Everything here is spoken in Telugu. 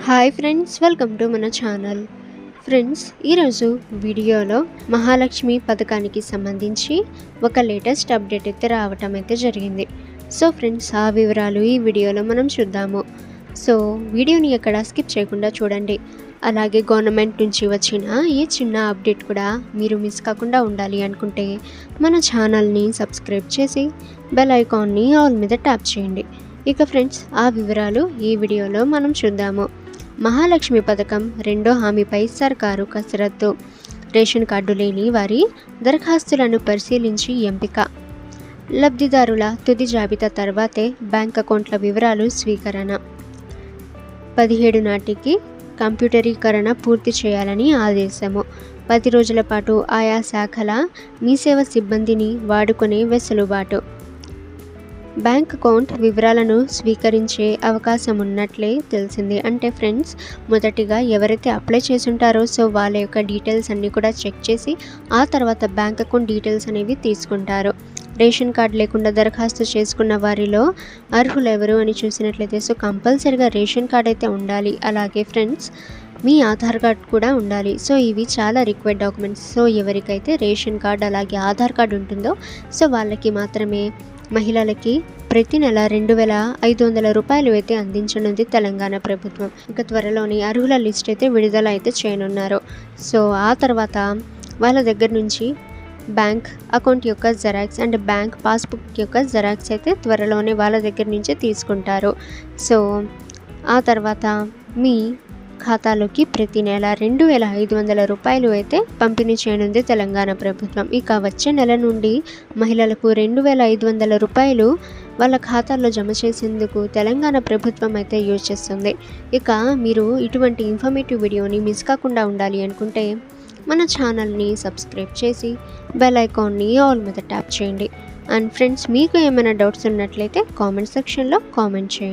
హాయ్ ఫ్రెండ్స్, వెల్కమ్ టు మన ఛానల్. ఫ్రెండ్స్, ఈరోజు వీడియోలో మహాలక్ష్మి పథకానికి సంబంధించి ఒక లేటెస్ట్ అప్డేట్ అయితే రావటం అయితే జరిగింది. సో ఫ్రెండ్స్, ఆ వివరాలు ఈ వీడియోలో మనం చూద్దాము. సో వీడియోని ఎక్కడ స్కిప్ చేయకుండా చూడండి. అలాగే గవర్నమెంట్ నుంచి వచ్చిన ఏ చిన్న అప్డేట్ కూడా మీరు మిస్ కాకుండా ఉండాలి అనుకుంటే మన ఛానల్ని సబ్స్క్రైబ్ చేసి బెల్ ఐకాన్ని ఆల్ మీద ట్యాప్ చేయండి. ఇక ఫ్రెండ్స్, ఆ వివరాలు ఈ వీడియోలో మనం చూద్దాము. మహాలక్ష్మి పథకం రెండో హామీపై సర్కారు కసరత్తు. రేషన్ కార్డు లేని వారి దరఖాస్తులను పరిశీలించి ఎంపిక. లబ్ధిదారుల తుది జాబితా తర్వాతే బ్యాంక్ అకౌంట్ల వివరాలు స్వీకరణ. 17 నాటికి కంప్యూటరీకరణ పూర్తి చేయాలని ఆదేశము. 10 రోజుల పాటు ఆయా శాఖల మీ సేవ సిబ్బందిని వాడుకునే వెసులుబాటు. బ్యాంక్ అకౌంట్ వివరాలను స్వీకరించే అవకాశం ఉన్నట్లే తెలిసింది. అంటే ఫ్రెండ్స్, మొదటిగా ఎవరైతే అప్లై చేసుంటారో సో వాళ్ళ యొక్క డీటెయిల్స్ అన్నీ కూడా చెక్ చేసి ఆ తర్వాత బ్యాంక్ అకౌంట్ డీటెయిల్స్ అనేవి తీసుకుంటారు. రేషన్ కార్డు లేకుండా దరఖాస్తు చేసుకున్న వారిలో అర్హులు ఎవరు అని చూసినట్లయితే సో కంపల్సరీగా రేషన్ కార్డ్ అయితే ఉండాలి. అలాగే ఫ్రెండ్స్, మీ ఆధార్ కార్డ్ కూడా ఉండాలి. సో ఇవి చాలా రిక్వైర్డ్ డాక్యుమెంట్స్. సో ఎవరికైతే రేషన్ కార్డ్ అలాగే ఆధార్ కార్డు ఉంటుందో సో వాళ్ళకి మాత్రమే మహిళలకి ప్రతి నెల 2,500 రూపాయలు అయితే అందించనుంది తెలంగాణ ప్రభుత్వం. ఇక త్వరలోని అర్హుల లిస్ట్ అయితే విడుదల అయితే చేయనున్నారు. సో ఆ తర్వాత వాళ్ళ దగ్గర నుంచి బ్యాంక్ అకౌంట్ యొక్క జెరాక్స్ అండ్ బ్యాంక్ పాస్బుక్ యొక్క జెరాక్స్ అయితే త్వరలోనే వాళ్ళ దగ్గర నుంచే తీసుకుంటారు. సో ఆ తర్వాత మీ ఖాతాలోకి ప్రతి నెల 2,500 రూపాయలు అయితే పంపిణీ చేయనుంది తెలంగాణ ప్రభుత్వం. ఇక వచ్చే నెల నుండి మహిళలకు 2,500 రూపాయలు వాళ్ళ ఖాతాల్లో జమ చేసేందుకు తెలంగాణ ప్రభుత్వం అయితే యూజ్ చేస్తుంది. ఇక మీరు ఇటువంటి ఇన్ఫర్మేటివ్ వీడియోని మిస్ కాకుండా ఉండాలి అనుకుంటే మన ఛానల్ని సబ్స్క్రైబ్ చేసి బెల్ ఐకాన్ని ఆల్ మీద ట్యాప్ చేయండి. అండ్ ఫ్రెండ్స్, మీకు ఏమైనా డౌట్స్ ఉన్నట్లయితే కామెంట్ సెక్షన్లో కామెంట్ చేయండి.